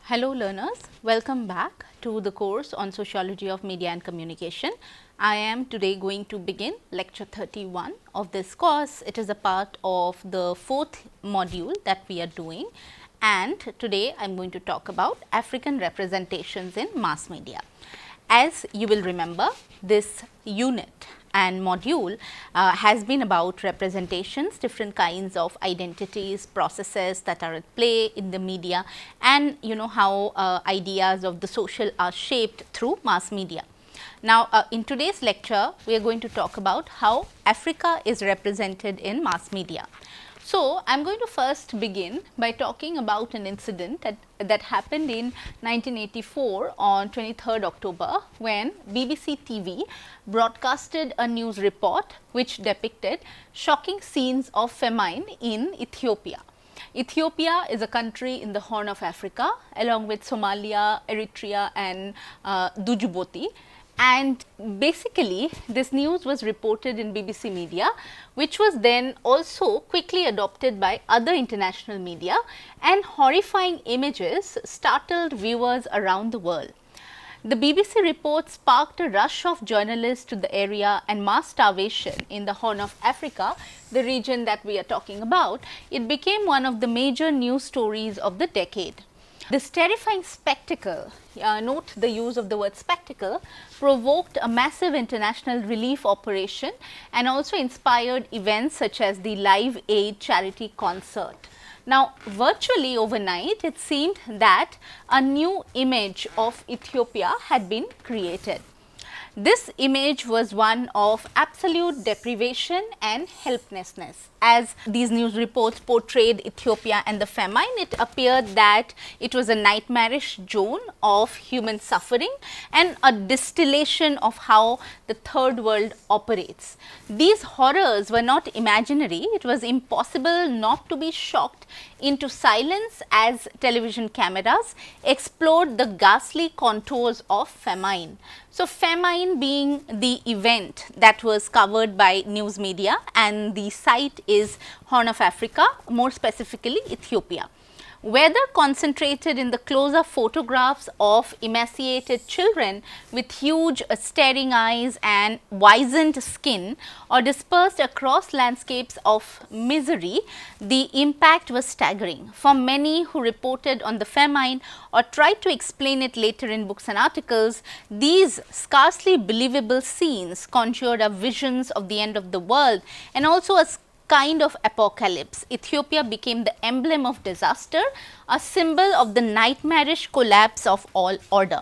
Hello learners, welcome back to the course on Sociology of Media and Communication. I am today going to begin lecture 31 of this course. It is a part of the fourth module that we are doing, and today I am going to talk about African representations in mass media. As you will remember, this unit and module has been about representations, different kinds of identities, processes that are at play in the media, and how ideas of the social are shaped through mass media. Now, in today's lecture, we are going to talk about how Africa is represented in mass media. So, I am going to first begin by talking about an incident that happened in 1984 on 23rd October, when BBC TV broadcasted a news report which depicted shocking scenes of famine in Ethiopia. Ethiopia is a country in the Horn of Africa along with Somalia, Eritrea and Djibouti. And basically, this news was reported in BBC media, which was then also quickly adopted by other international media, and horrifying images startled viewers around the world. The BBC report sparked a rush of journalists to the area, and mass starvation in the Horn of Africa, the region that we are talking about, it became one of the major news stories of the decade. This terrifying spectacle, note the use of the word spectacle, provoked a massive international relief operation and also inspired events such as the Live Aid charity concert. Now, virtually overnight, it seemed that a new image of Ethiopia had been created. This image was one of absolute deprivation and helplessness. As these news reports portrayed Ethiopia and the famine, it appeared that it was a nightmarish zone of human suffering and a distillation of how the third world operates. These horrors were not imaginary. It was impossible not to be shocked into silence as television cameras explored the ghastly contours of famine. So, famine being the event that was covered by news media, and the site is Horn of Africa, more specifically Ethiopia. Whether concentrated in the close-up photographs of emaciated children with huge staring eyes and wizened skin, or dispersed across landscapes of misery, the impact was staggering. For many who reported on the famine or tried to explain it later in books and articles, these scarcely believable scenes conjured up visions of the end of the world and also a kind of apocalypse. Ethiopia became the emblem of disaster, a symbol of the nightmarish collapse of all order.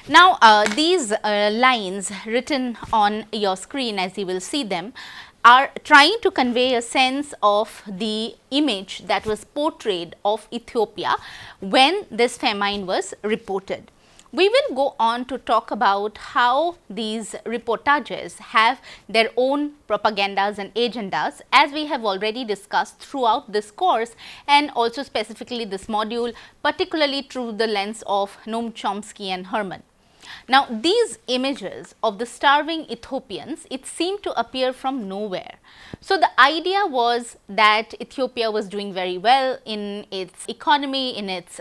Now, these lines written on your screen, as you will see them, are trying to convey a sense of the image that was portrayed of Ethiopia when this famine was reported. We will go on to talk about how these reportages have their own propagandas and agendas, as we have already discussed throughout this course and also specifically this module, particularly through the lens of Noam Chomsky and Herman. Now, these images of the starving Ethiopians, it seemed to appear from nowhere. So, the idea was that Ethiopia was doing very well in its economy, in its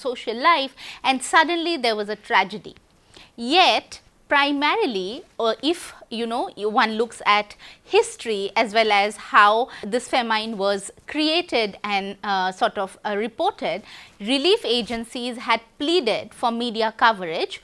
social life, and suddenly there was a tragedy. Yet, primarily, if one looks at history as well as how this famine was created and reported, relief agencies had pleaded for media coverage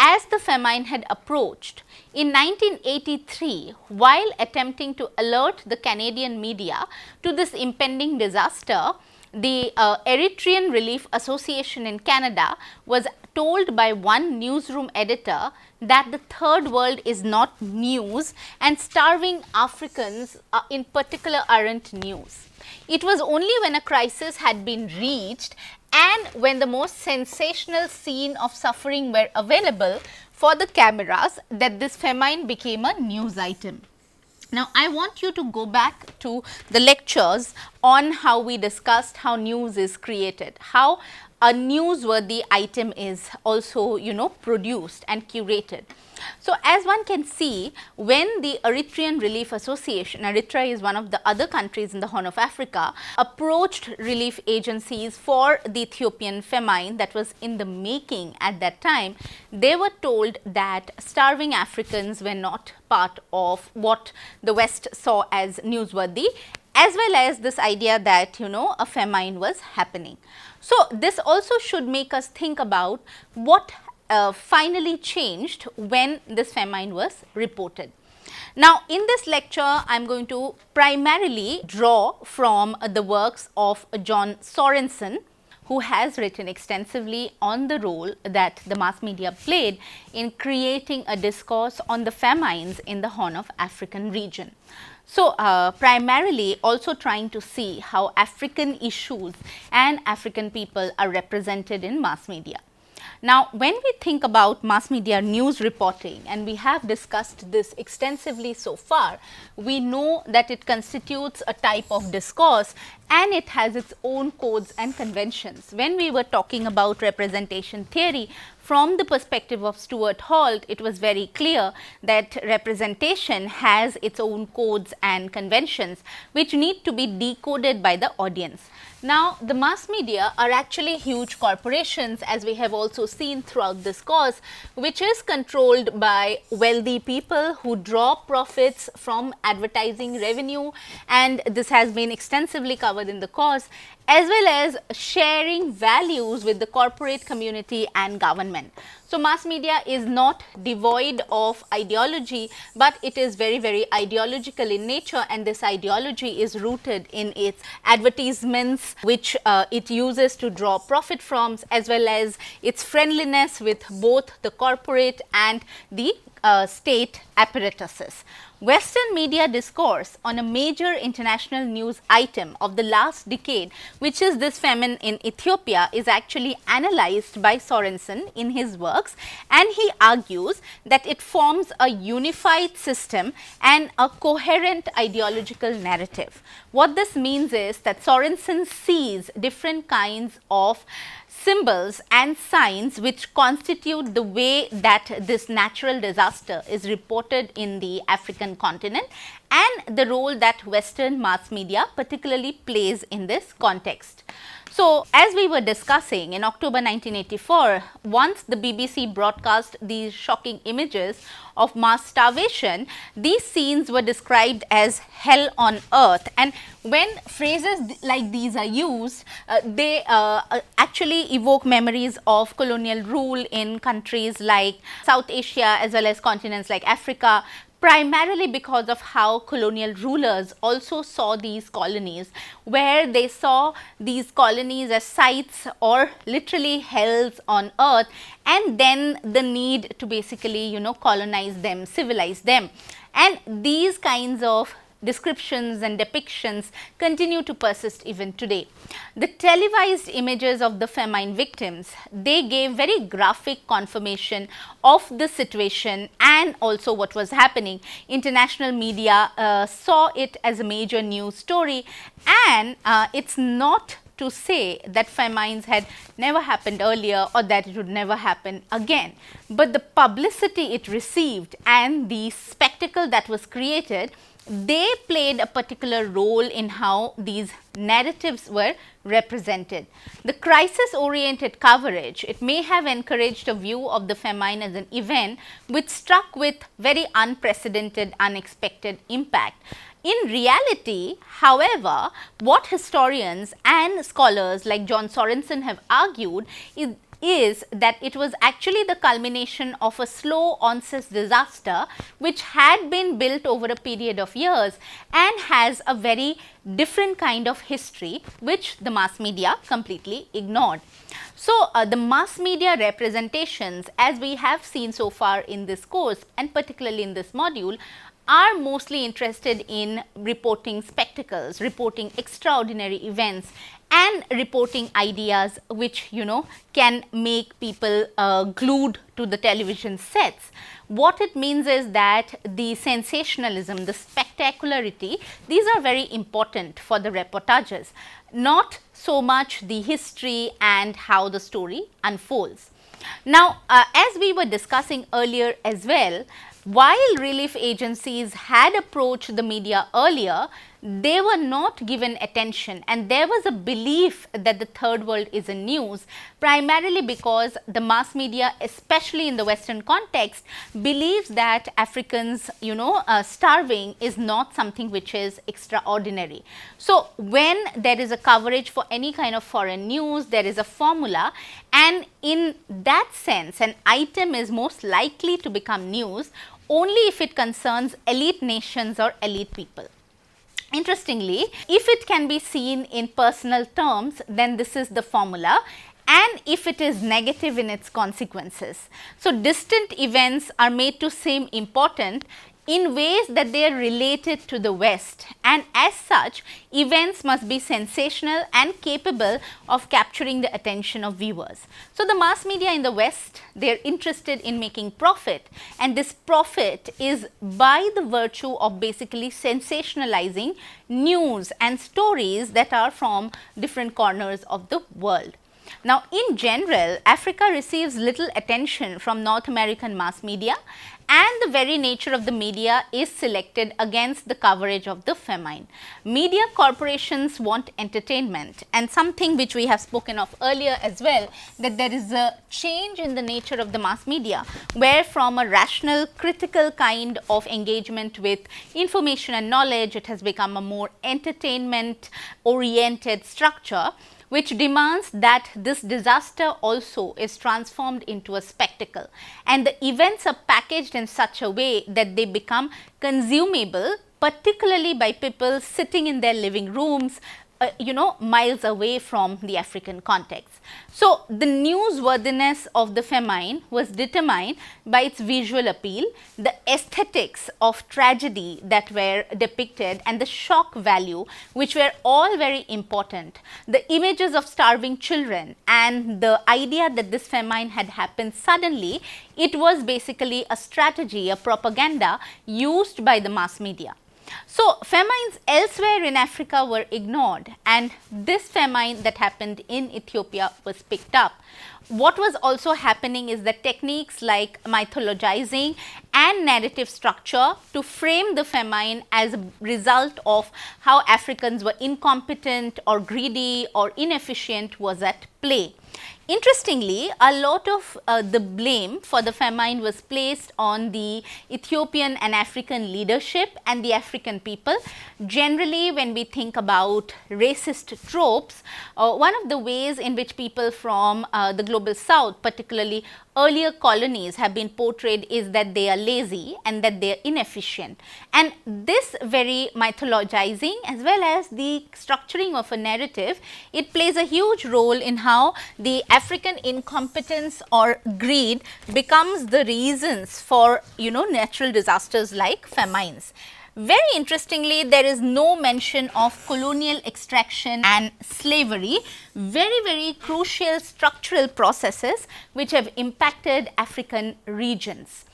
as the famine had approached. In 1983, while attempting to alert the Canadian media to this impending disaster, the Eritrean Relief Association in Canada was told by one newsroom editor that the third world is not news and starving Africans in particular aren't news. It was only when a crisis had been reached and when the most sensational scene of suffering were available for the cameras that this famine became a news item. Now, I want you to go back to the lectures on how we discussed how news is created, how a newsworthy item is also, produced and curated. So, as one can see, when the Eritrean Relief Association, Eritrea is one of the other countries in the Horn of Africa, approached relief agencies for the Ethiopian famine that was in the making at that time, they were told that starving Africans were not part of what the West saw as newsworthy, as well as this idea that, a famine was happening. So, this also should make us think about what finally changed when this famine was reported. Now, in this lecture, I am going to primarily draw from the works of John Sorensen, who has written extensively on the role that the mass media played in creating a discourse on the famines in the Horn of African region. So, primarily also trying to see how African issues and African people are represented in mass media. Now, when we think about mass media news reporting, and we have discussed this extensively so far, we know that it constitutes a type of discourse and it has its own codes and conventions. When we were talking about representation theory, from the perspective of Stuart Holt, it was very clear that representation has its own codes and conventions which need to be decoded by the audience. Now, the mass media are actually huge corporations, as we have also seen throughout this course, which is controlled by wealthy people who draw profits from advertising revenue, and this has been extensively covered in the course, as well as sharing values with the corporate community and government. So, mass media is not devoid of ideology, but it is very, very ideological in nature, and this ideology is rooted in its advertisements which it uses to draw profit from, as well as its friendliness with both the corporate and the state apparatuses. Western media discourse on a major international news item of the last decade, which is this famine in Ethiopia, is actually analyzed by Sorensen in his works, and he argues that it forms a unified system and a coherent ideological narrative. What this means is that Sorensen sees different kinds of symbols and signs which constitute the way that this natural disaster is reported in the African continent and the role that Western mass media particularly plays in this context. So, as we were discussing in October 1984, once the BBC broadcast these shocking images of mass starvation, these scenes were described as hell on earth, and when phrases like these are used, they actually evoke memories of colonial rule in countries like South Asia as well as continents like Africa, primarily because of how colonial rulers also saw these colonies, where they saw these colonies as sites or literally hells on earth, and then the need to basically, colonize them, civilize them. And these kinds of descriptions and depictions continue to persist even today. The televised images of the famine victims, they gave very graphic confirmation of the situation and also what was happening. International media saw it as a major news story, and it's not to say that famines had never happened earlier or that it would never happen again, but the publicity it received and the spectacle that was created, they played a particular role in how these narratives were represented. The crisis oriented coverage, it may have encouraged a view of the famine as an event which struck with very unprecedented, unexpected impact. In reality, however, what historians and scholars like John Sorensen have argued is that it was actually the culmination of a slow onset disaster which had been built over a period of years and has a very different kind of history which the mass media completely ignored. So, the mass media representations, as we have seen so far in this course and particularly in this module, are mostly interested in reporting spectacles, reporting extraordinary events, and reporting ideas which can make people glued to the television sets. What it means is that the sensationalism, the spectacularity, these are very important for the reportages, not so much the history and how the story unfolds. Now, as we were discussing earlier as well, while relief agencies had approached the media earlier, they were not given attention, and there was a belief that the third world is in news, primarily because the mass media, especially in the Western context, believes that Africans, starving is not something which is extraordinary. So, when there is a coverage for any kind of foreign news, there is a formula, and in that sense, an item is most likely to become news only if it concerns elite nations or elite people. Interestingly, if it can be seen in personal terms, then this is the formula, and if it is negative in its consequences. So, distant events are made to seem important in ways that they are related to the West, and as such, events must be sensational and capable of capturing the attention of viewers. So, the mass media in the West, they are interested in making profit, and this profit is by the virtue of basically sensationalizing news and stories that are from different corners of the world. Now, in general, Africa receives little attention from North American mass media, and the very nature of the media is selected against the coverage of the famine. Media corporations want entertainment, and something which we have spoken of earlier as well, that there is a change in the nature of the mass media, where from a rational, critical kind of engagement with information and knowledge, it has become a more entertainment-oriented structure, which demands that this disaster also is transformed into a spectacle, and the events are packaged in such a way that they become consumable, particularly by people sitting in their living rooms, miles away from the African context. So, the newsworthiness of the famine was determined by its visual appeal, the aesthetics of tragedy that were depicted, and the shock value, which were all very important. The images of starving children and the idea that this famine had happened suddenly, it was basically a strategy, a propaganda used by the mass media. So, famines elsewhere in Africa were ignored, and this famine that happened in Ethiopia was picked up. What was also happening is that techniques like mythologizing and narrative structure to frame the famine as a result of how Africans were incompetent or greedy or inefficient was at play. Interestingly, a lot of the blame for the famine was placed on the Ethiopian and African leadership and the African people. Generally, when we think about racist tropes, one of the ways in which people from the global south, particularly earlier colonies, have been portrayed is that they are lazy and that they are inefficient. And this very mythologizing as well as the structuring of a narrative, it plays a huge role in how the African incompetence or greed becomes the reasons for natural disasters like famines. Very interestingly, there is no mention of colonial extraction and slavery, very crucial structural processes which have impacted African regions.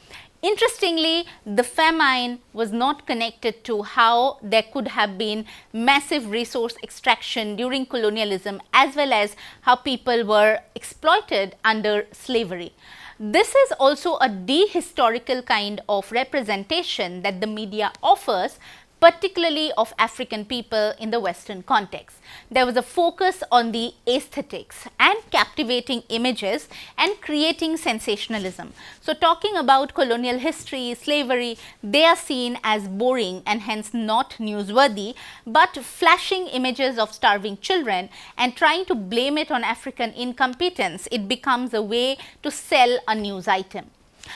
Interestingly, the famine was not connected to how there could have been massive resource extraction during colonialism as well as how people were exploited under slavery. This is also a dehistorical kind of representation that the media offers, particularly of African people in the Western context. There was a focus on the aesthetics and captivating images and creating sensationalism. So, talking about colonial history, slavery, they are seen as boring and hence not newsworthy, but flashing images of starving children and trying to blame it on African incompetence, it becomes a way to sell a news item.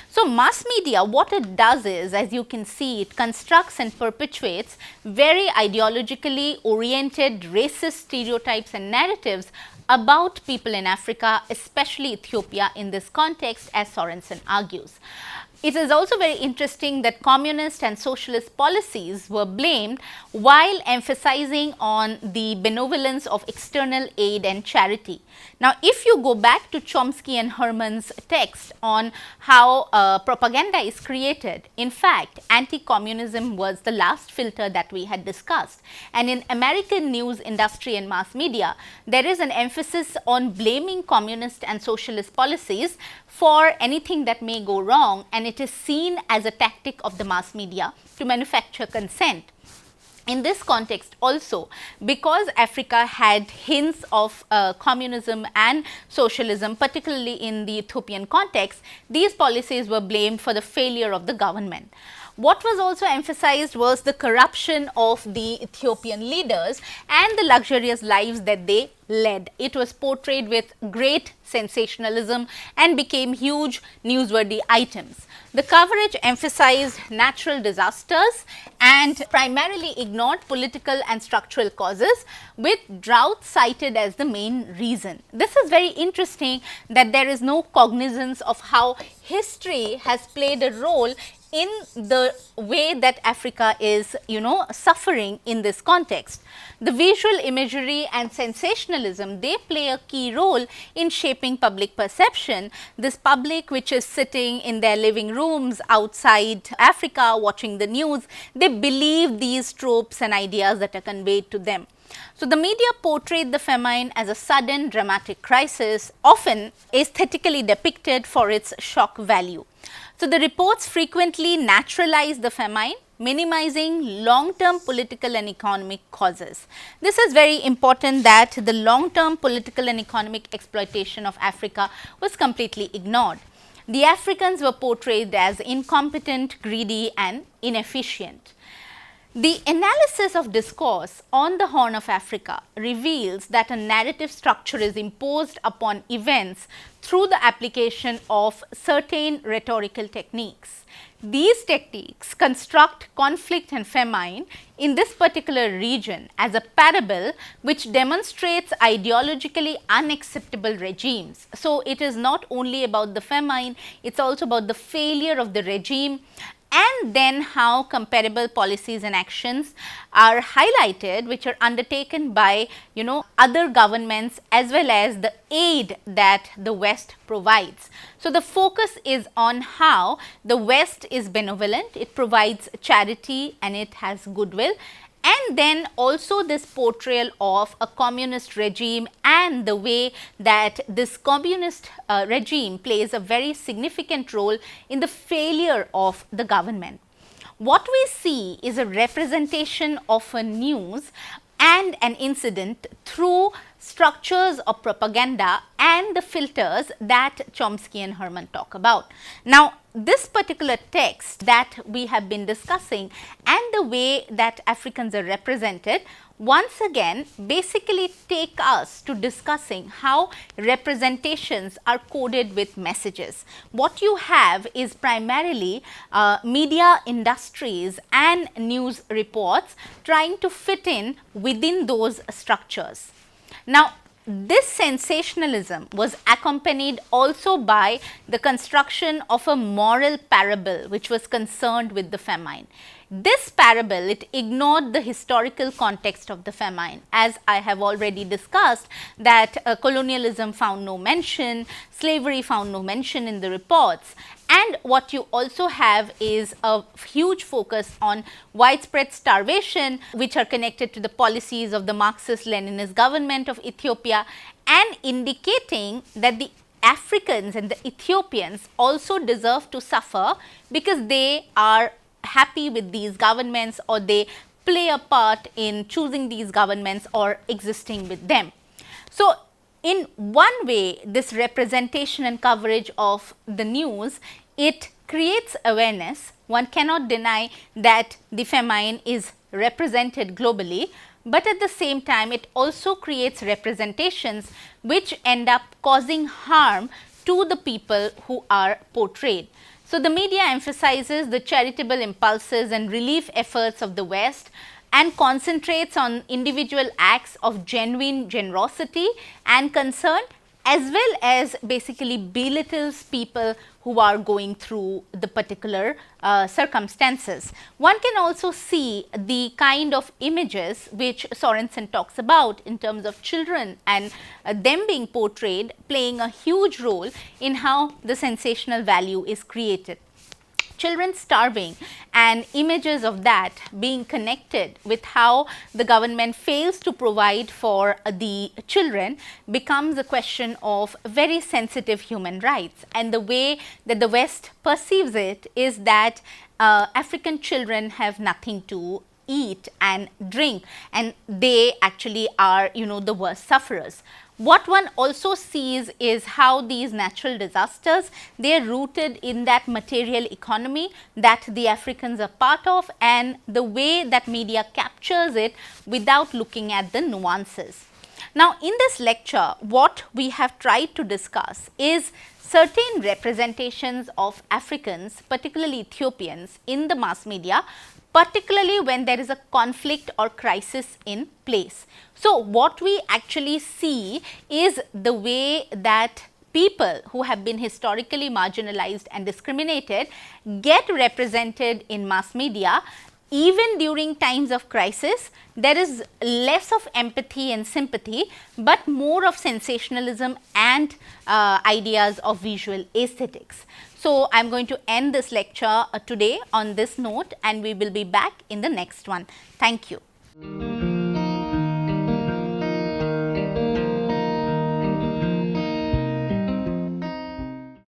So, mass media, what it does is, as you can see, it constructs and perpetuates very ideologically oriented racist stereotypes and narratives about people in Africa, especially Ethiopia in this context, as Sorensen argues. It is also very interesting that communist and socialist policies were blamed while emphasizing on the benevolence of external aid and charity. Now, if you go back to Chomsky and Herman's text on how propaganda is created, in fact, anti-communism was the last filter that we had discussed. And in American news industry and mass media, there is an emphasis on blaming communist and socialist policies for anything that may go wrong, and it is seen as a tactic of the mass media to manufacture consent. In this context also, because Africa had hints of communism and socialism, particularly in the Ethiopian context, these policies were blamed for the failure of the government. What was also emphasized was the corruption of the Ethiopian leaders and the luxurious lives that they led. It was portrayed with great sensationalism and became huge newsworthy items. The coverage emphasized natural disasters and primarily ignored political and structural causes, with drought cited as the main reason. This is very interesting that there is no cognizance of how history has played a role in the way that Africa is, suffering in this context. The visual imagery and sensationalism, they play a key role in shaping public perception. This public which is sitting in their living rooms outside Africa watching the news, they believe these tropes and ideas that are conveyed to them. So, the media portrayed the famine as a sudden dramatic crisis, often aesthetically depicted for its shock value. So, the reports frequently naturalize the famine, minimizing long-term political and economic causes. This is very important, that the long-term political and economic exploitation of Africa was completely ignored. The Africans were portrayed as incompetent, greedy and inefficient. The analysis of discourse on the Horn of Africa reveals that a narrative structure is imposed upon events through the application of certain rhetorical techniques. These techniques construct conflict and famine in this particular region as a parable which demonstrates ideologically unacceptable regimes. So, it is not only about the famine, it is also about the failure of the regime, and then how comparable policies and actions are highlighted which are undertaken by other governments as well as the aid that the West provides. So, the focus is on how the West is benevolent, it provides charity and it has goodwill, and then also this portrayal of a communist regime and the way that this communist regime plays a very significant role in the failure of the government. What we see is a representation of a news and an incident through structures of propaganda and the filters that Chomsky and Herman talk about. Now, this particular text that we have been discussing and the way that Africans are represented once again basically take us to discussing how representations are coded with messages. What you have is primarily media industries and news reports trying to fit in within those structures. Now, this sensationalism was accompanied also by the construction of a moral parable which was concerned with the famine. This parable, it ignored the historical context of the famine, as I have already discussed that colonialism found no mention, slavery found no mention in the reports, and what you also have is a huge focus on widespread starvation which are connected to the policies of the Marxist-Leninist government of Ethiopia, and indicating that the Africans and the Ethiopians also deserve to suffer because they are happy with these governments or they play a part in choosing these governments or existing with them. So, in one way, this representation and coverage of the news, it creates awareness. One cannot deny that the famine is represented globally, but at the same time it also creates representations which end up causing harm to the people who are portrayed. So, the media emphasizes the charitable impulses and relief efforts of the West and concentrates on individual acts of genuine generosity and concern, as well as basically belittles people who are going through the particular circumstances. One can also see the kind of images which Sorensen talks about in terms of children and them being portrayed playing a huge role in how the sensational value is created. Children starving and images of that being connected with how the government fails to provide for the children becomes a question of very sensitive human rights, and the way that the West perceives it is that African children have nothing to eat and drink, and they actually are, you know, the worst sufferers. What one also sees is how these natural disasters, they are rooted in that material economy that the Africans are part of, and the way that media captures it without looking at the nuances. Now, in this lecture, what we have tried to discuss is certain representations of Africans, particularly Ethiopians, in the mass media, particularly when there is a conflict or crisis in place. So, what we actually see is the way that people who have been historically marginalized and discriminated get represented in mass media. Even during times of crisis, there is less of empathy and sympathy, but more of sensationalism and ideas of visual aesthetics. So, I am going to end this lecture today on this note, and we will be back in the next one. Thank you.